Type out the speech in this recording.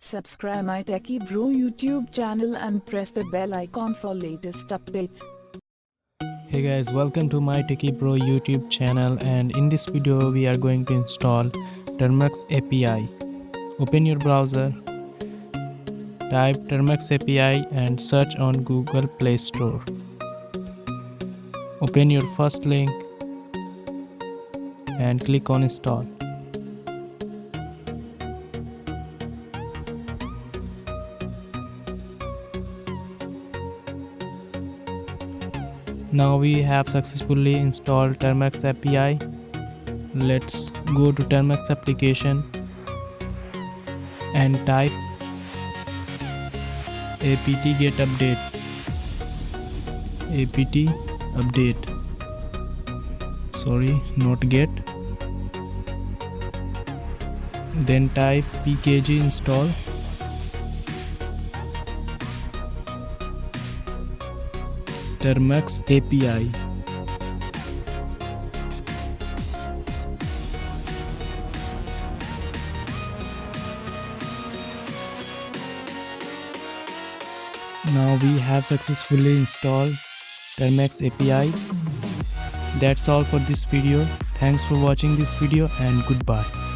Subscribe my Techie Bro YouTube channel and press the bell icon for latest updates. Hey guys, welcome to my Techie Bro YouTube channel, and in this video we are going to install Termux API. Open your browser, type Termux API and search on Google Play Store. Open your first link and click on install. Now we have successfully installed Termux API. Let's go to Termux application and type apt get update. Apt update. Sorry, not get. Then type pkg install. Termux API. Now we have successfully installed Termux API. That's all for this video. Thanks for watching this video and goodbye.